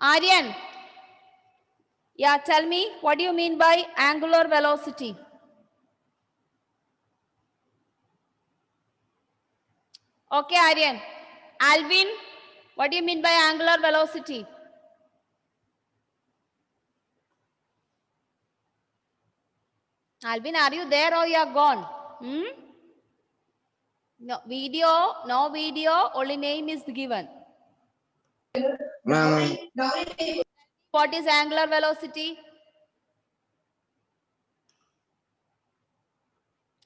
Aryan, yeah, tell me, what do you mean by angular velocity? Okay, Aryan. Alvin, what do you mean by angular velocity? Alvin, are you there or you are gone? No video, only name is given. What is angular velocity?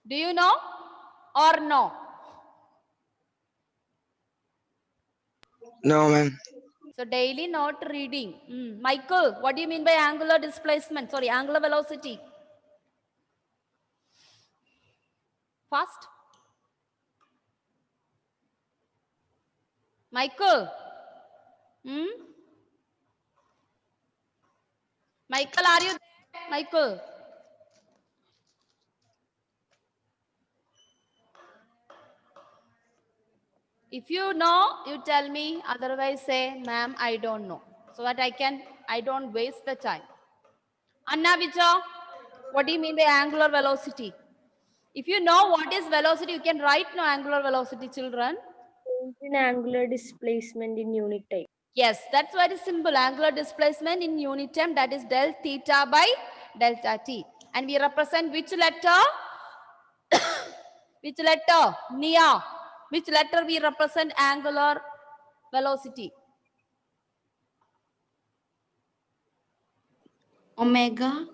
Do you know or no? No, ma'am. So daily not reading. Michael, what do you mean by angular displacement? Sorry, angular velocity. Fast. Michael. Michael, are you there? Michael. If you know, you tell me. Otherwise, say, ma'am, I don't know. So that I don't waste the time. Anna Vija, what do you mean by angular velocity? If you know what is velocity, you can write no angular velocity, children. In angular displacement in unit time. Yes, that's very simple. Angular displacement in unit time, that is del theta by delta t. And we represent which letter? Which letter? Nia. Which letter we represent angular velocity? Omega.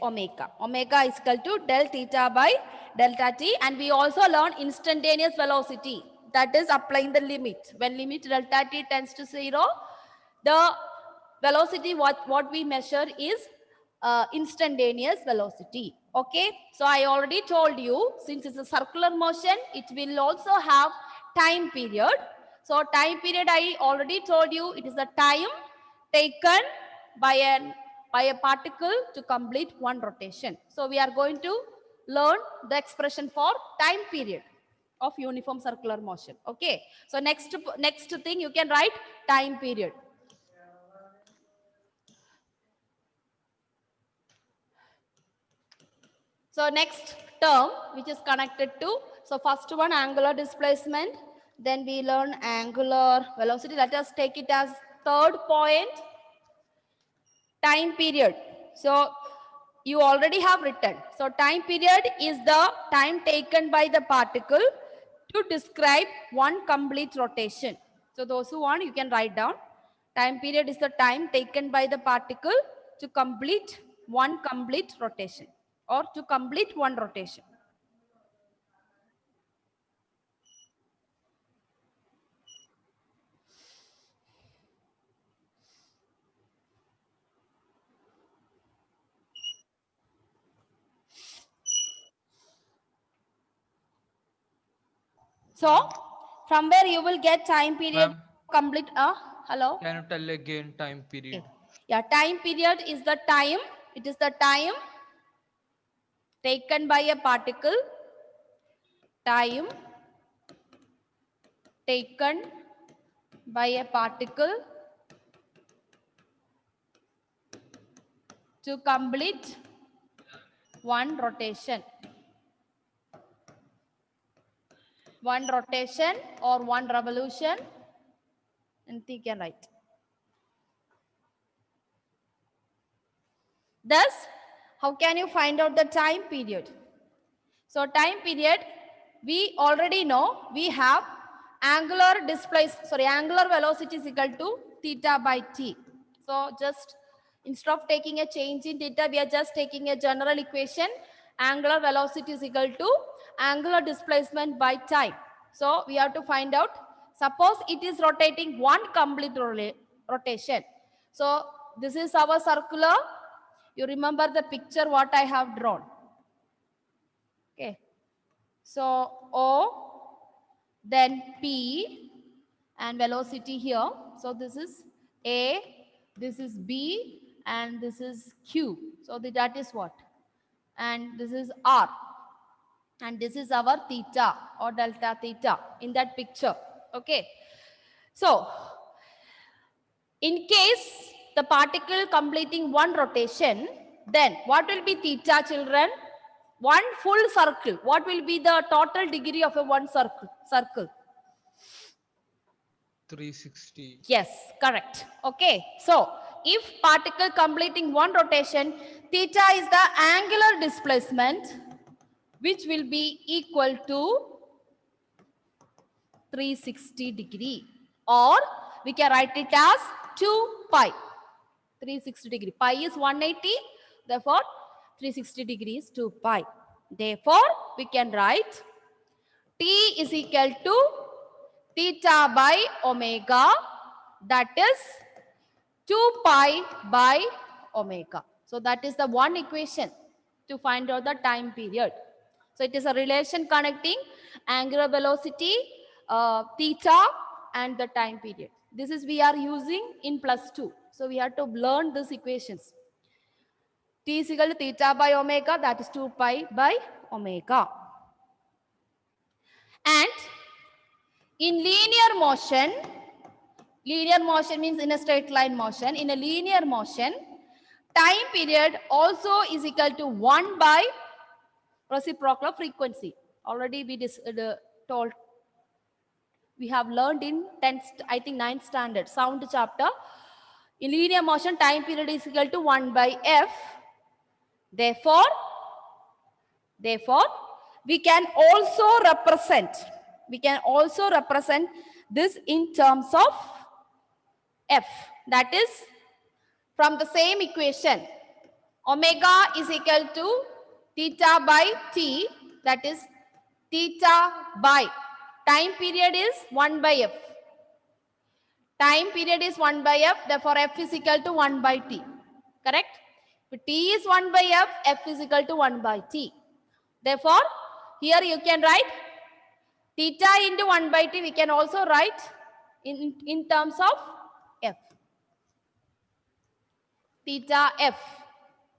Omega. Omega is equal to del theta by delta t. And we also learn instantaneous velocity. That is applying the limit. When limit delta t tends to 0, the velocity what we measure is instantaneous velocity. Okay. So I already told you, since it's a circular motion, it will also have time period. So time period, I already told you, it is the time taken by a particle to complete one rotation. So we are going to learn the expression for time period of uniform circular motion. Okay. So next thing you can write time period. So next term which is connected to, so first one angular displacement, then we learn angular velocity. Let us take it as third point, time period. So you already have written. So time period is the time taken by the particle to describe one complete rotation. So those who want, you can write down. Time period is the time taken by the particle to complete one complete rotation or to complete one rotation. So from where you will get time period complete. Hello? Can you tell again time period? Yeah, time period is the time. It is the time taken by a particle. Time taken by a particle to complete one rotation. One rotation or one revolution. And you can write. Thus, how can you find out the time period? So time period, we already know we have angular velocity is equal to theta by t. So just instead of taking a change in theta, we are just taking a general equation. Angular velocity is equal to angular displacement by time. So we have to find out, suppose it is rotating one complete rotation. So this is our circular. You remember the picture what I have drawn. Okay. So O, then P, and velocity here. So this is A, this is B, and this is Q. So that is what? And this is R. And this is our theta or delta theta in that picture. Okay. So in case the particle completing one rotation, then what will be theta, children? One full circle. What will be the total degree of a one circle? 360. Yes, correct. Okay. So, if particle completing one rotation, theta is the angular displacement, which will be equal to 360 degree, or we can write it as 2 pi. 360 degree. Pi is 180. Therefore, 360 degrees 2 pi. Therefore, we can write T is equal to theta by omega, that is 2 pi by omega. So that is the one equation to find out the time period. So it is a relation connecting angular velocity, theta, and the time period. This is we are using in +2. So we have to learn these equations. T is equal to theta by omega, that is 2 pi by omega. And in linear motion means in a straight line motion. In a linear motion, time period also is equal to 1 by reciprocal frequency. Already we told, we have learned in 10th, I think 9th standard, sound chapter. In linear motion, time period is equal to 1 by f. Therefore, we can also represent this in terms of f. That is, from the same equation, omega is equal to theta by t, that is theta by time period is 1 by f. Time period is 1 by f, therefore f is equal to 1 by t. Correct? If t is 1 by f, f is equal to 1 by t. Therefore, here you can write theta into 1 by t, we can also write in terms of f. Theta f.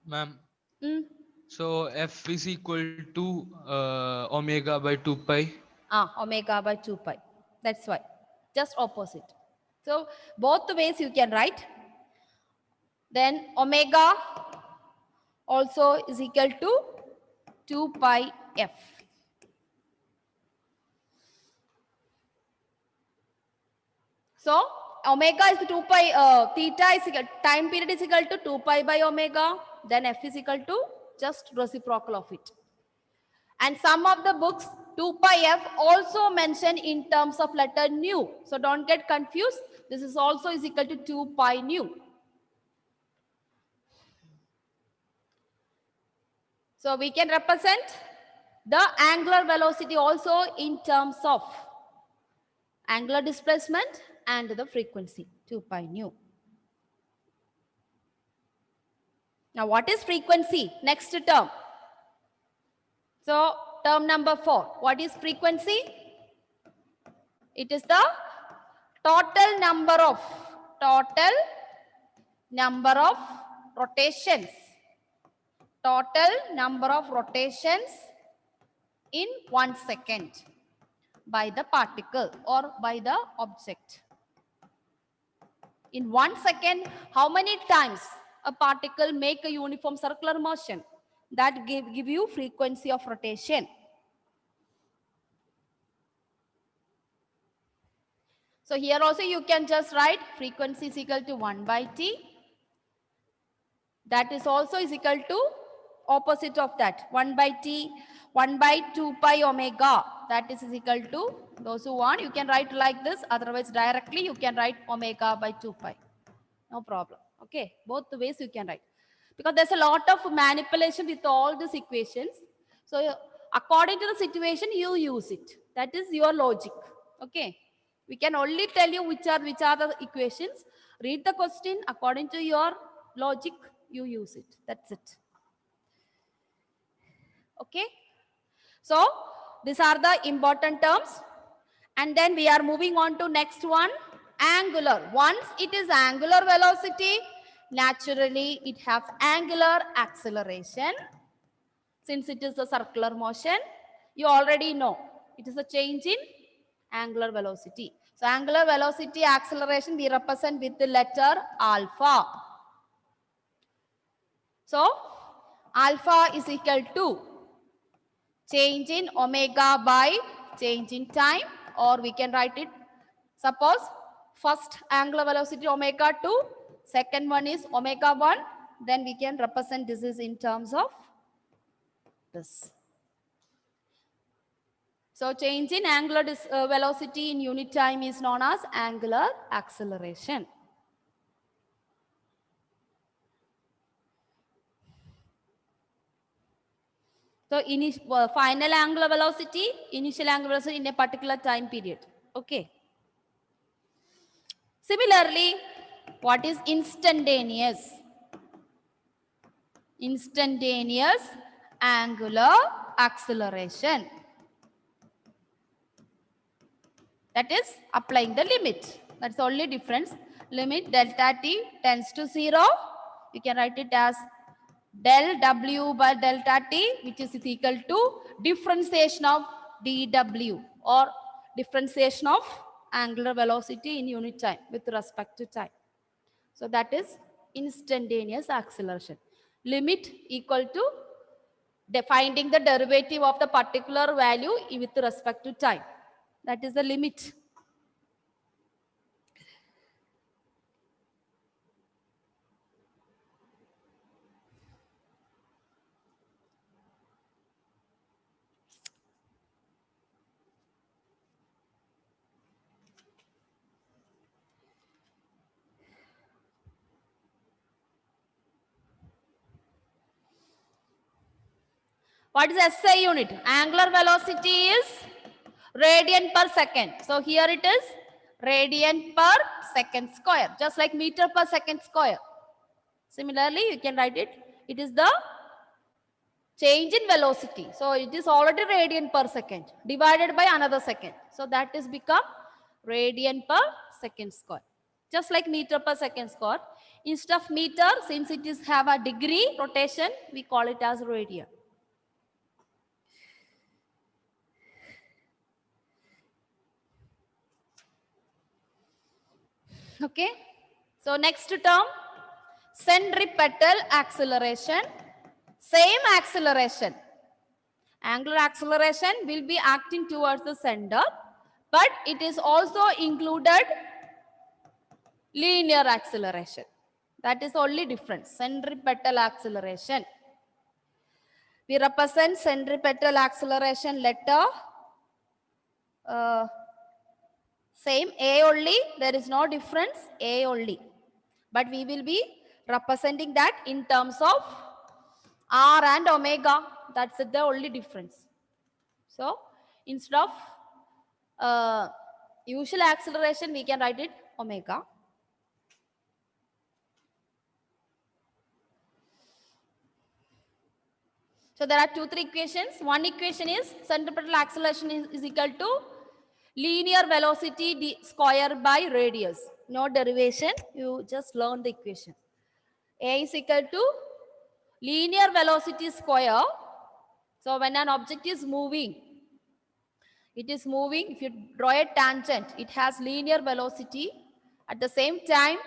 Ma'am, Mm. so F is equal to omega by 2 pi. Omega by 2 pi. That's why. Just opposite. So, both the ways you can write. Then omega also is equal to 2 pi f. So, omega is 2 pi, theta is equal, time period is equal to 2 pi by omega. Then f is equal to just reciprocal of it. And some of the books, 2 pi f also mentioned in terms of letter nu. So don't get confused. This is also is equal to 2 pi nu. So we can represent the angular velocity also in terms of angular displacement and the frequency, 2 pi nu. Now what is frequency? Next term. So term number 4. What is frequency? It is the total number of rotations. Total number of rotations in 1 second by the particle or by the object. In 1 second, how many times a particle make a uniform circular motion? That give you frequency of rotation. So here also you can just write frequency is equal to 1 by t. That is also is equal to opposite of that, 1 by t, 1 by 2 pi omega. That is equal to, those who want, you can write like this. Otherwise, directly you can write omega by 2 pi. No problem. Okay, both the ways you can write. Because there's a lot of manipulation with all these equations. So according to the situation, you use it. That is your logic. Okay. We can only tell you which are the equations. Read the question according to your logic, you use it. That's it. Okay. So these are the important terms. And then we are moving on to next one, angular. Once it is angular velocity, naturally it has angular acceleration. Since it is a circular motion, you already know it is a change in angular velocity. So angular velocity acceleration we represent with the letter alpha. So alpha is equal to change in omega by change in time, or we can write it, suppose first angular velocity omega 2, second one is omega 1, then we can represent this is in terms of this. So change in angular velocity in unit time is known as angular acceleration. So final angular velocity, initial angular velocity in a particular time period. Okay. Similarly, what is instantaneous? Instantaneous angular acceleration. That is applying the limit. That's the only difference. Limit delta t tends to 0. You can write it as del w by delta t, which is equal to differentiation of dw, or differentiation of angular velocity in unit time with respect to time. So that is instantaneous acceleration. Limit equal to finding the derivative of the particular value with respect to time. That is the limit. What is SI unit? Angular velocity is radian per second. So here it is radian per second square, just like meter per second square. Similarly, you can write it. It is the change in velocity. So it is already radian per second divided by another second. So that is become radian per second square. Just like meter per second square. Instead of meter, since it is have a degree rotation, we call it as radian. Okay. So next term, centripetal acceleration. Same acceleration. Angular acceleration will be acting towards the center, but it is also included linear acceleration. That is only difference. Centripetal acceleration. We represent centripetal acceleration letter. Same A only. There is no difference. A only. But we will be representing that in terms of R and omega. That's the only difference. So instead of usual acceleration, we can write it omega. So there are 2-3 equations. One equation is centripetal acceleration is equal to linear velocity d square by radius. No derivation. You just learn the equation. A is equal to linear velocity square. So when an object is moving, it is moving. If you draw a tangent, it has linear velocity. At the same time,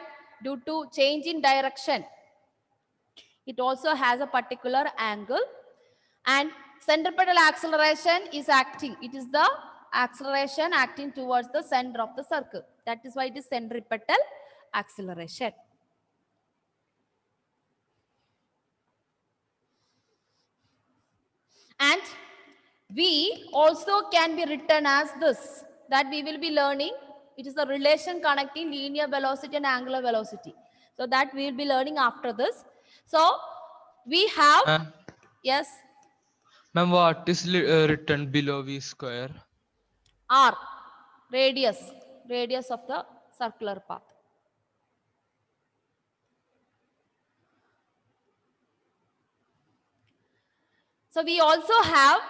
due to change in direction, it also has a particular angle. And centripetal acceleration is acting. It is the acceleration acting towards the center of the circle. That is why it is centripetal acceleration. And V also can be written as this, that we will be learning. It is the relation connecting linear velocity and angular velocity. So that we will be learning after this. So we have, yes. Ma'am, what is written below V square? R, radius of the circular path. So we also have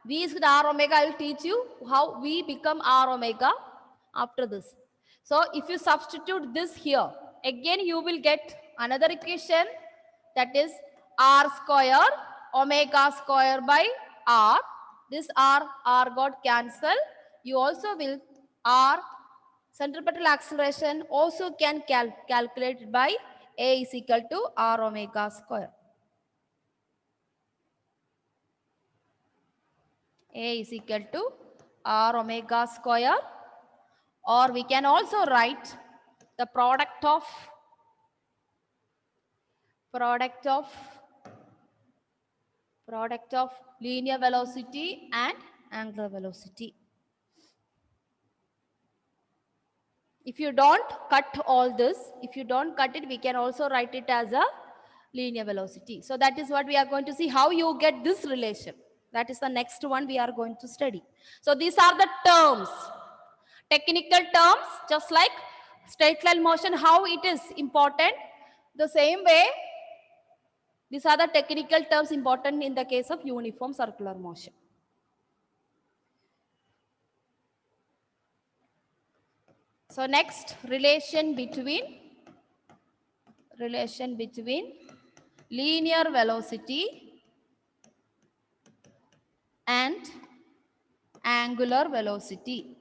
V is R omega. I will teach you how V become R omega after this. So if you substitute this here, again you will get another equation, that is R square omega square by R. This R got cancelled. You also will R centripetal acceleration also can calculate by A is equal to R omega square. A is equal to r omega square, or we can also write the product of linear velocity and angular velocity. If you don't cut all this, if you don't cut it, we can also write it as a linear velocity. So that is what we are going to see, how you get this relation. That is the next one we are going to study. So these are the terms, technical terms, just like straight line motion, how it is important. The same way, these are the technical terms important in the case of uniform circular motion. So next, relation between linear velocity and angular velocity.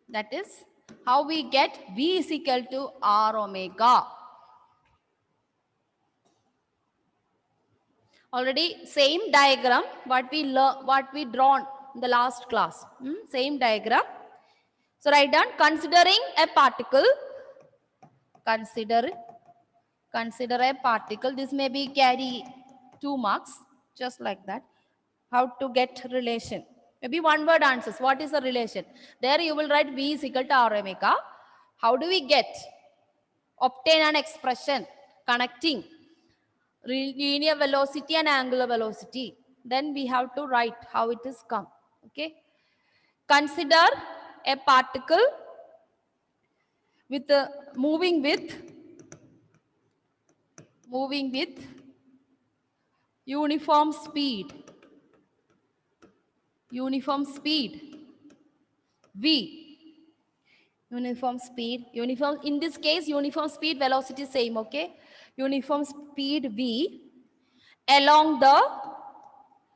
That is how we get V is equal to r omega. Already same diagram what we drawn in the last class. Same diagram. So write down, considering a particle. Consider a particle. This may be carry 2 marks, just like that. How to get relation? Maybe one word answers. What is the relation? There you will write V is equal to r omega. How do we obtain an expression connecting linear velocity and angular velocity? Then we have to write how it is come. Okay. Consider a particle with moving with uniform speed v. Uniform in this case, uniform speed, velocity same. Okay, uniform speed v along the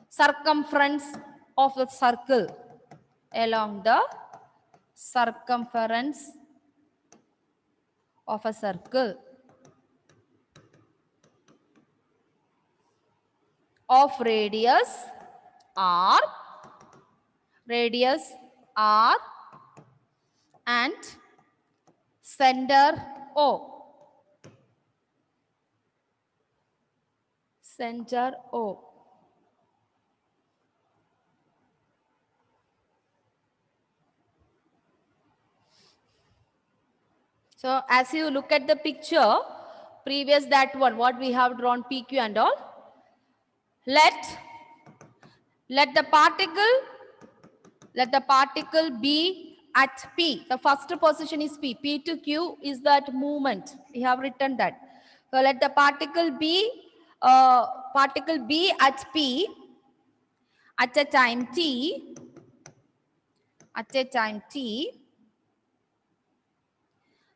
circumference of the circle, along the circumference of a circle of radius r and center O. So as you look at the picture, previous that one, what we have drawn PQ and all, let the particle be at P. The first position is P. P to Q is that movement. We have written that. So let the particle be at P at a time T.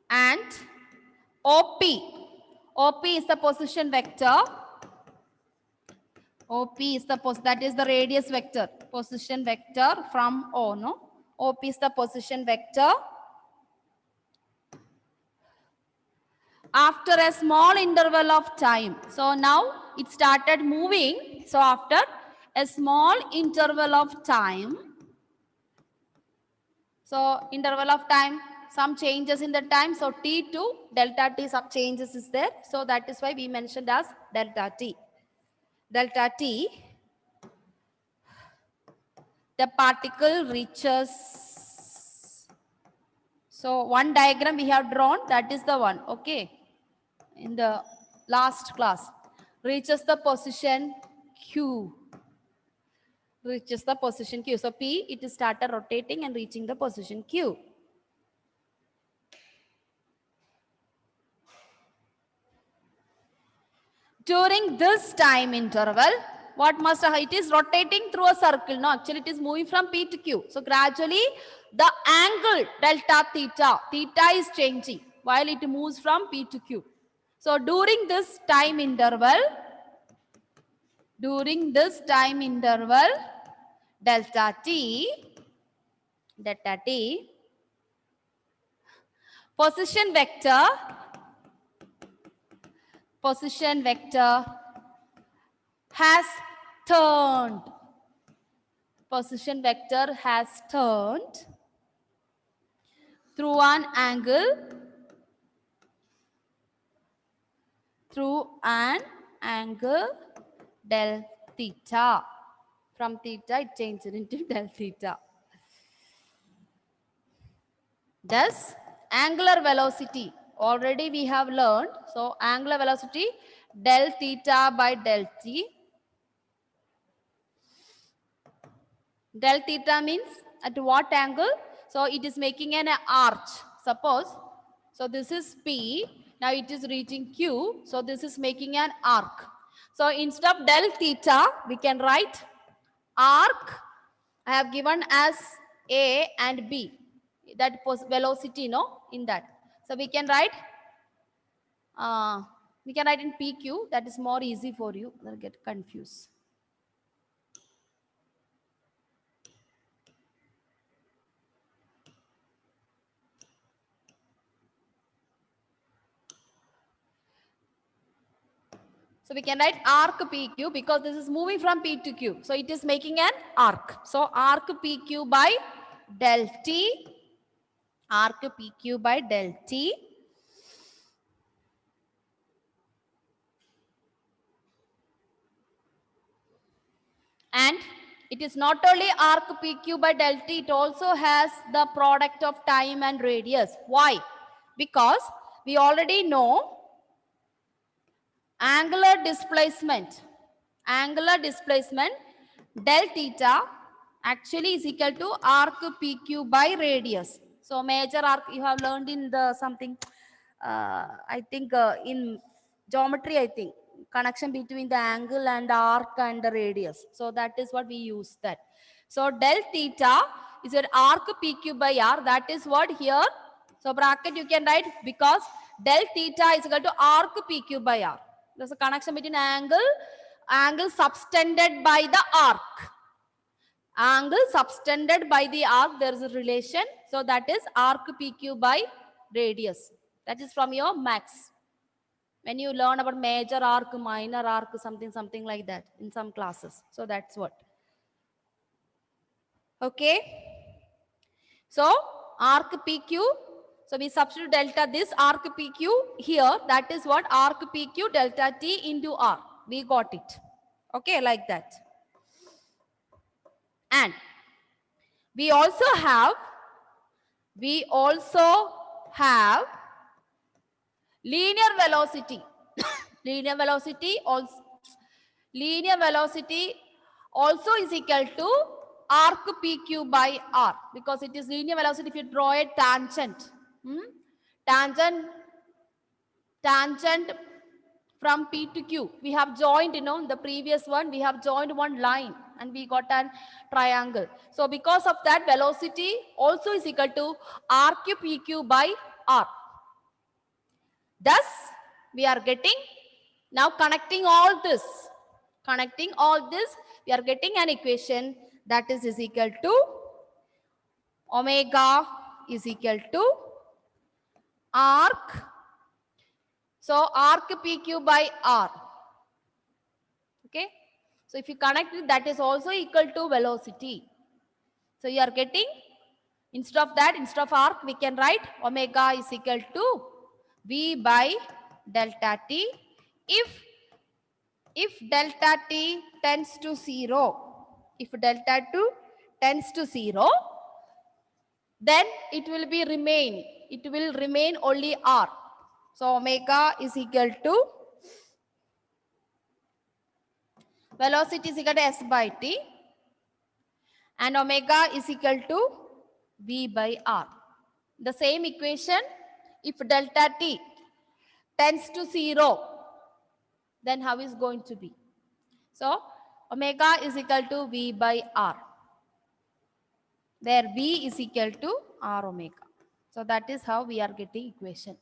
And OP is the position vector. That is the radius vector, position vector from O, no? OP is the position vector. After a small interval of time. So now it started moving. So after a small interval of time, some changes in the time. So T to delta T, some changes is there. So that is why we mentioned as delta T. The particle reaches. So one diagram we have drawn, that is the one, okay, in the last class. Reaches the position Q. So P, it started rotating and reaching the position Q. During this time interval, it is rotating through a circle. No, actually it is moving from P to Q. So gradually the angle delta theta is changing while it moves from P to Q. So during this time interval, delta T, position vector has turned. Position vector has turned through an angle del theta. From theta it changed into del theta. Thus, angular velocity already we have learned. So, angular velocity del theta by del t. Del theta means at what angle? So, it is making an arch. Suppose, so this is P. Now, it is reaching Q. So, this is making an arc. So, instead of del theta, we can write arc. I have given as A and B. That velocity, no, in that. So, we can write in PQ. That is more easy for you. Don't get confused. So we can write arc PQ because this is moving from P to Q. So it is making an arc. So arc PQ by del T. Arc PQ by del T. And it is not only arc PQ by del T, it also has the product of time and radius. Why? Because we already know angular displacement del theta actually is equal to arc PQ by radius. So major arc you have learned in the something, I think in geometry, I think connection between the angle and the arc and the radius. So that is what we use that. So del theta is an arc PQ by r. That is what here. So bracket you can write because del theta is equal to arc PQ by r. There's a connection between angle subtended by the arc. Angle subtended by the arc, there is a relation. So that is arc PQ by radius. That is from your max. When you learn about major arc, minor arc, something like that in some classes. So that's what. Okay. So arc PQ. So we substitute delta this arc PQ here. That is what arc PQ delta T into R. We got it. Okay, like that. And we also have linear velocity. linear velocity also is equal to arc PQ by R because it is linear velocity. If you draw a tangent, tangent from P to Q, we have joined, the previous one, we have joined one line and we got a triangle. So because of that, velocity also is equal to arc PQ by R. Thus, we are getting, now connecting all this, we are getting an equation that is equal to omega is equal to arc. So arc PQ by R. Okay. So if you connect it, that is also equal to velocity. So you are getting, instead of arc, we can write omega is equal to V by delta T. If delta T tends to 0, then it will remain only R. So omega is equal to velocity is equal to S by T and omega is equal to V by R. The same equation, if delta T tends to 0, then how is going to be? So omega is equal to V by R, where V is equal to R omega. So that is how we are getting equation.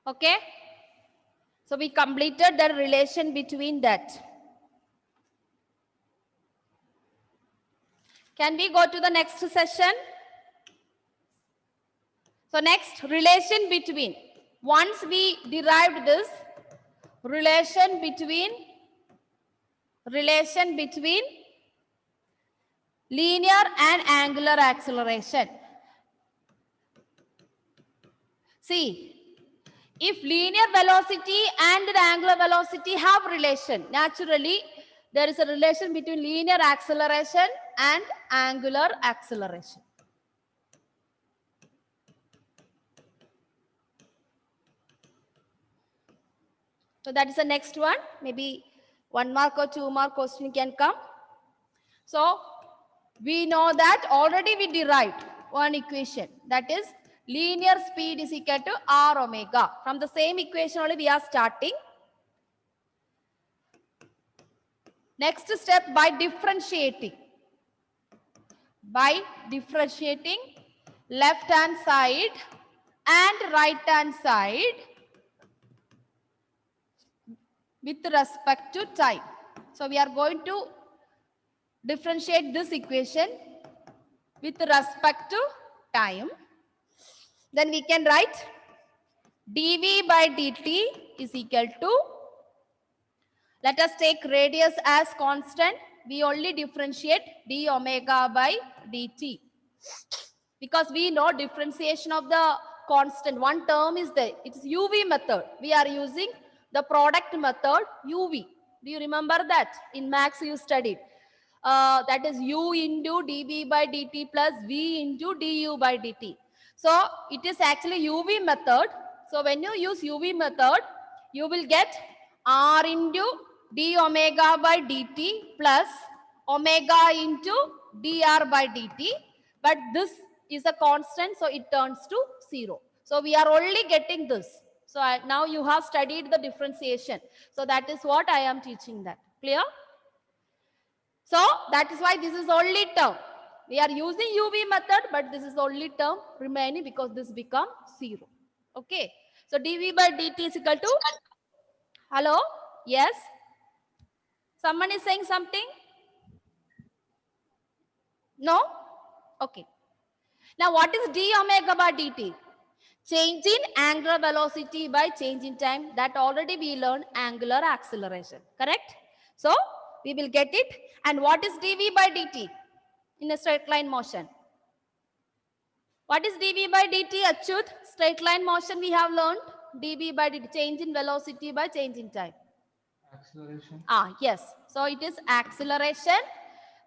Okay. So we completed the relation between that. Can we go to the next session? So next, relation between. Once we derived this relation between linear and angular acceleration. See, if linear velocity and the angular velocity have relation, naturally there is a relation between linear acceleration and angular acceleration. So that is the next one. Maybe 1 mark or 2 mark question can come. So we know that already we derived one equation, that is linear speed is equal to r omega. From the same equation only we are starting. Next step, by differentiating left hand side and right hand side with respect to time. So we are going to differentiate this equation with respect to time. Then we can write dv by dt is equal to, let us take radius as constant. We only differentiate d omega by dt. Because we know differentiation of the constant, one term is there. It's UV method. We are using the product method UV. Do you remember that? In maths you studied. That is u into dv by dt plus v into du by dt. So it is actually UV method. So when you use UV method, you will get r into d omega by dt plus omega into dr by dt. But this is a constant, so it turns to 0. So we are only getting this. So now you have studied the differentiation. So that is what I am teaching that. Clear? So that is why this is only term. We are using UV method, but this is only term remaining because this becomes 0. Okay. So dv by dt is equal to, hello? Yes? Someone is saying something? No? Okay. Now what is d omega by dt? Change in angular velocity by change in time. That already we learned angular acceleration. Correct? So we will get it. And what is dv by dt in a straight line motion? What is dv by dt, Achyut? Straight line motion we have learned. dv by dt, change in velocity by change in time. Acceleration. Yes. So it is acceleration.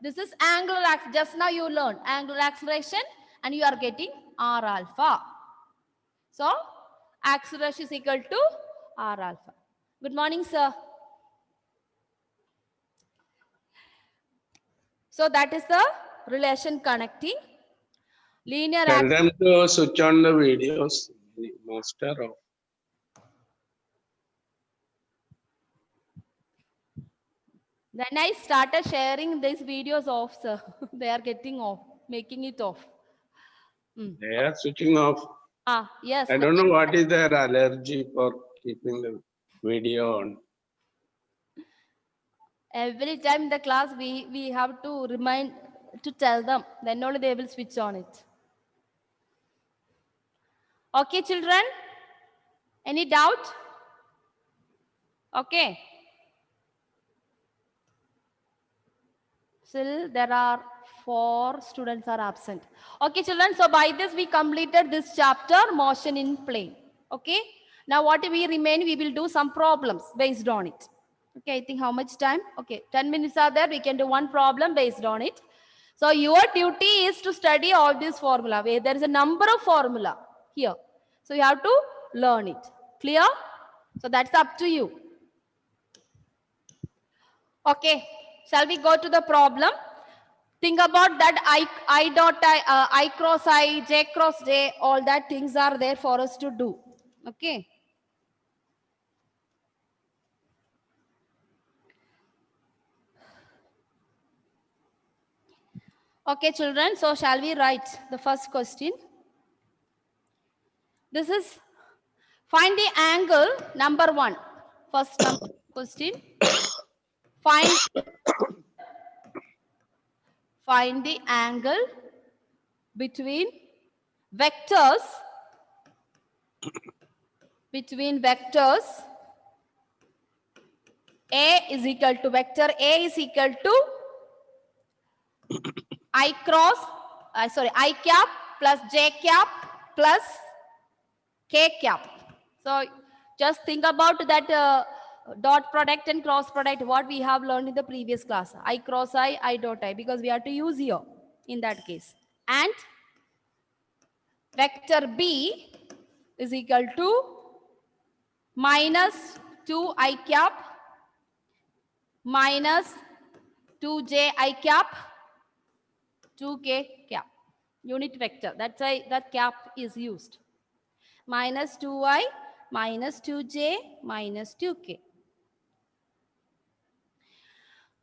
This is angular acceleration. Just now you learned angular acceleration and you are getting r alpha. So acceleration is equal to r alpha. Good morning, sir. So that is the relation connecting linear. Tell them to switch on the videos, master of. Then I started sharing these videos off, sir. They are getting off, making it off. They are switching off. Yes. I don't know what is their allergy for keeping the video on. Every time in the class, we have to remind to tell them. Then only they will switch on it. Okay, children? Any doubt? Okay. Still, there are 4 students are absent. Okay, children. So by this, we completed this chapter, motion in plane. Okay. Now what we remain, we will do some problems based on it. Okay, I think how much time? Okay, 10 minutes are there. We can do one problem based on it. So your duty is to study all these formula. Where there is a number of formula here. So you have to learn it. Clear? So that's up to you. Okay, shall we go to the problem? Think about that I dot I cross I, j cross j, all that things are there for us to do. Okay. Okay, children, so shall we write the first question? This is Find the angle number 1. First question. Find the angle between vectors A is equal to vector A is equal to I cap plus J cap plus K cap. So just think about that dot product and cross product, what we have learned in the previous class. I cross I dot I, because we have to use here in that case. And vector B is equal to minus 2 I cap minus 2J I cap 2K cap. Unit vector. That's why that cap is used. Minus 2I minus 2J minus 2K.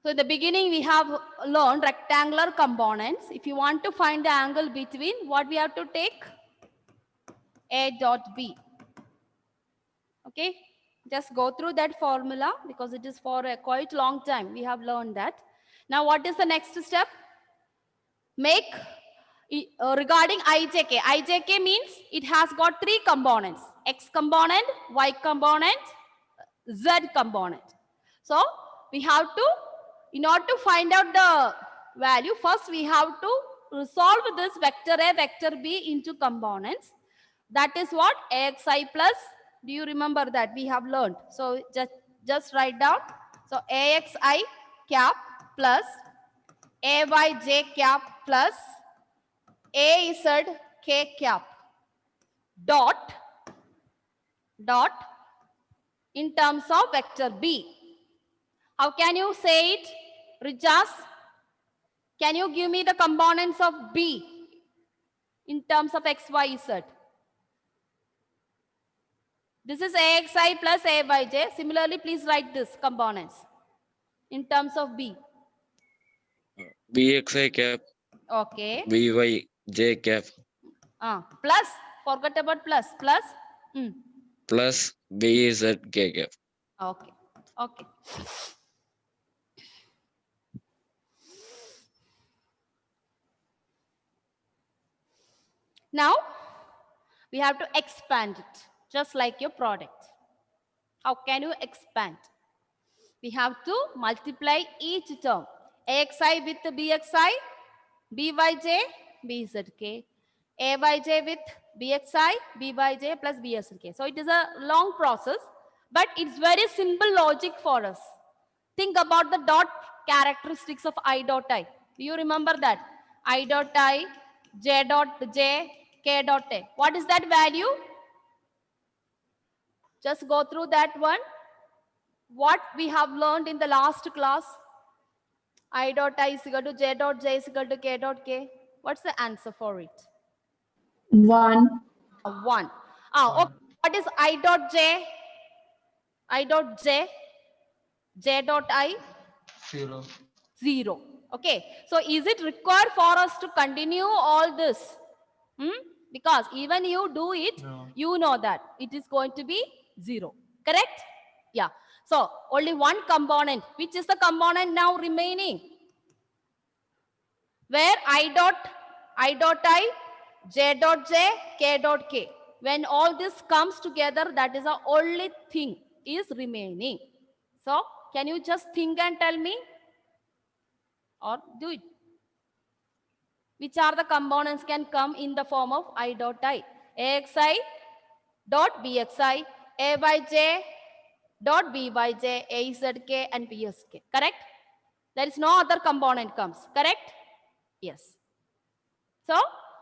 So in the beginning, we have learned rectangular components. If you want to find the angle between, what we have to take? A dot B. Okay, just go through that formula because it is for a quite long time. We have learned that. Now, what is the next step? Make regarding IJK. IJK means it has got 3 components: X component, Y component, Z component. So we have to, in order to find out the value, first we have to resolve this vector A, vector B into components. That is what? AXI plus, do you remember that? We have learned. So just write down. So AXI cap plus AYJ cap plus AZ K cap dot in terms of vector B. How can you say it, Rijas? Can you give me the components of B in terms of X, Y, Z? This is AXI plus AYJ. Similarly, please write this components in terms of B. BXI cap, Okay. BYJ cap, Plus, forget about plus. plus BZK cap. Okay. Okay. Now, we have to expand it, just like your product. How can you expand? We have to multiply each term. AXI with BXI, BYJ, BZK. AYJ with BXI, BYJ plus BZK. So it is a long process, but it's very simple logic for us. Think about the dot characteristics of I dot I. Do you remember that? I dot I, J dot J, K dot A. What is that value? Just go through that one. What we have learned in the last class? I dot I is equal to J dot J is equal to K dot K. What's the answer for it? 1. 1. Okay. What is I dot J? I dot J? J dot I? 0. 0. Okay. So is it required for us to continue all this? Because even you do it, No. you know that it is going to be 0. Correct? Yeah. So only one component. Which is the component now remaining? Where I dot I, J dot J, K dot K. When all this comes together, that is the only thing is remaining. So can you just think and tell me? Or do it. Which are the components can come in the form of I dot I? AXI dot BXI, AYJ dot BYJ, AZK and PSK. Correct? There is no other component comes. Correct? Yes. So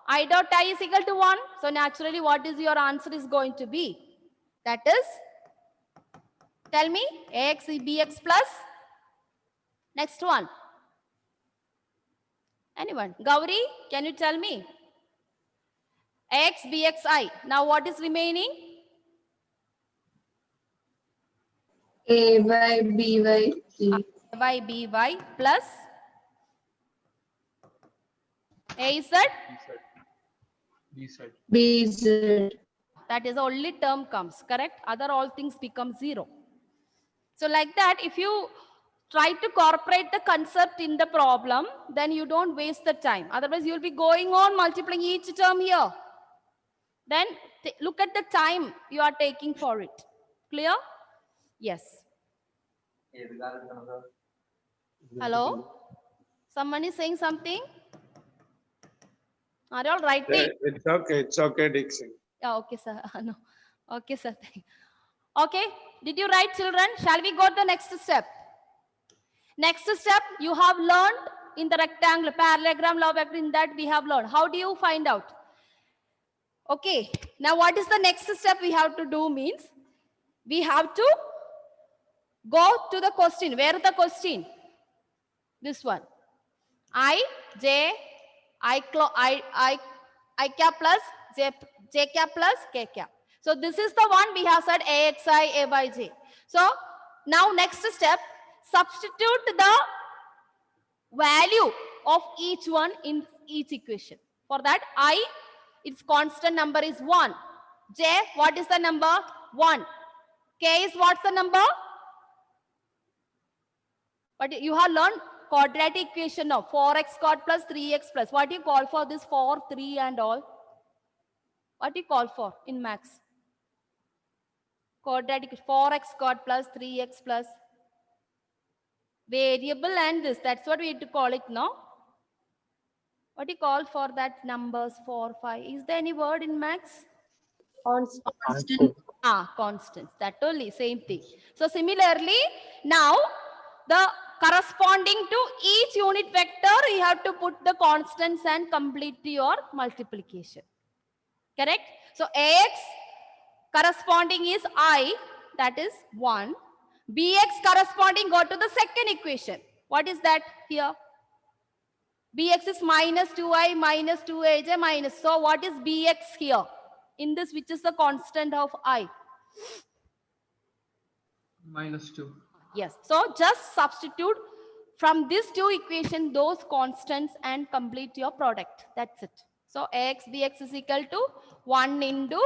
I dot I is equal to 1. So naturally, what is your answer is going to be? That is, tell me, AX BX plus. Next one. Anyone? Gauri, can you tell me? AX BXI. Now what is remaining? AY, BY, C. By BY plus AZ. BZ. BZ. That is the only term comes, correct? Other all things become 0. So like that, if you try to incorporate the concept in the problem, then you don't waste the time. Otherwise, you'll be going on multiplying each term here. Then look at the time you are taking for it. Clear? Yes. Hello? Someone is saying something? Are you all writing? It's okay, Dixon. Yeah, okay, sir. No. Okay, sir. Okay. Did you write, children? Shall we go to the next step? Next step, you have learned in the rectangle, parallelogram, law vector, in that we have learned. How do you find out? Okay. Now, what is the next step we have to do means, we have to go to the question. Where is the question? This one. I cap plus j cap plus k cap. So this is the one we have said AXI A by J. So now next step, substitute the value of each one in each equation. For that, I, its constant number is 1. J, what is the number? 1. K is what's the number? But you have learned quadratic equation now. 4x squared plus 3x plus. What do you call for this 4, 3 and all? What do you call for in max? Quadratic 4x squared plus 3x plus variable and this. That's what we need to call it now. What do you call for that numbers 4, 5? Is there any word in max? Constant. Constants. That only, same thing. So similarly, now the corresponding to each unit vector, you have to put the constants and complete your multiplication. Correct? So AX corresponding is I, that is 1. BX corresponding, go to the second equation. What is that here? BX is minus 2I minus 2AJ minus. So what is BX here? In this, which is the constant of I? -2. Yes. So just substitute from these two equations those constants and complete your product. That's it. So AX BX is equal to 1 into,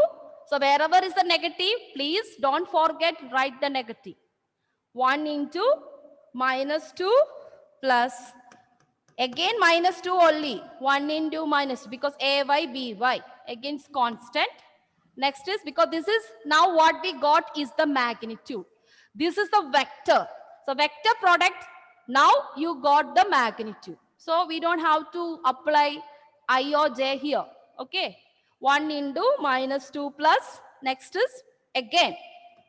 so wherever is the negative, please don't forget, write the negative. 1 into -2 plus, again -2 only, 1 into -2 because AY BY, again it's constant. Next is, because this is now what we got is the magnitude. This is the vector. So vector product, now you got the magnitude. So we don't have to apply I or J here. Okay. 1 into -2 plus, next is again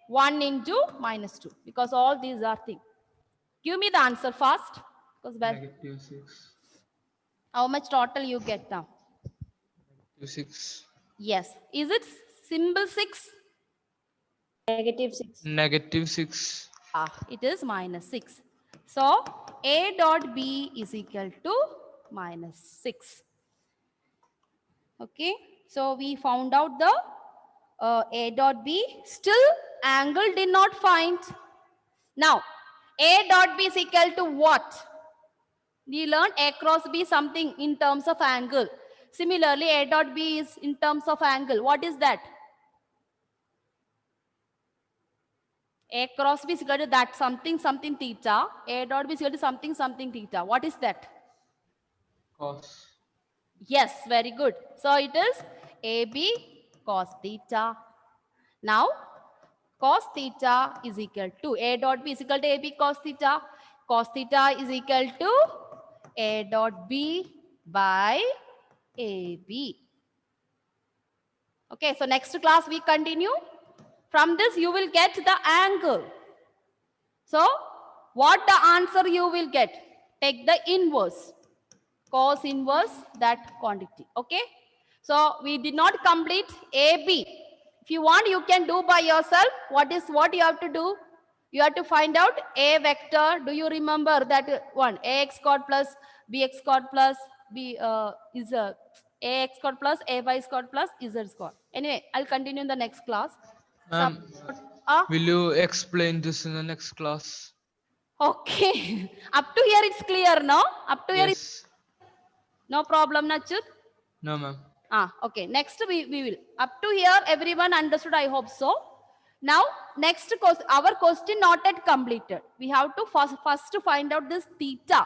1 into -2 because all these are things. Give me the answer fast. Because -6. how much total you get now? -6. Yes. Is it symbol 6? -6. -6. It is -6. So A dot B is equal to -6. Okay. So we found out the A dot B. Still angle did not find. Now A dot B is equal to what? We learned A cross B something in terms of angle. Similarly, A dot B is in terms of angle. What is that? A cross B is equal to that something theta. A dot B is equal to something theta. What is that? Cos. Yes, very good. So it is AB cos theta. Now, cos theta is equal to A dot B is equal to AB cos theta. Cos theta is equal to A dot B by AB. Okay, so next class we continue. From this you will get the angle. So what the answer you will get? Take the inverse. Cos inverse that quantity. Okay. So we did not complete AB. If you want, you can do by yourself. What you have to do? You have to find out A vector. Do you remember that one? AX squared plus BX squared plus B is AX squared plus AY squared plus Z squared. Anyway, I'll continue in the next class. Ma'am, will you explain this in the next class? Okay. Up to here it's clear, no? Up to here it's Yes. no problem, Nachut? No, ma'am. Okay. Next we will. Up to here, everyone understood, I hope so. Now, next our question not yet completed. We have to first to find out this theta.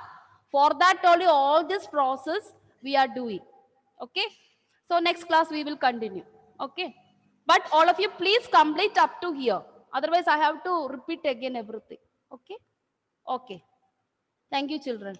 For that only all this process we are doing. Okay. So next class we will continue. Okay. But all of you please complete up to here. Otherwise I have to repeat again everything. Okay. Okay. Thank you, children.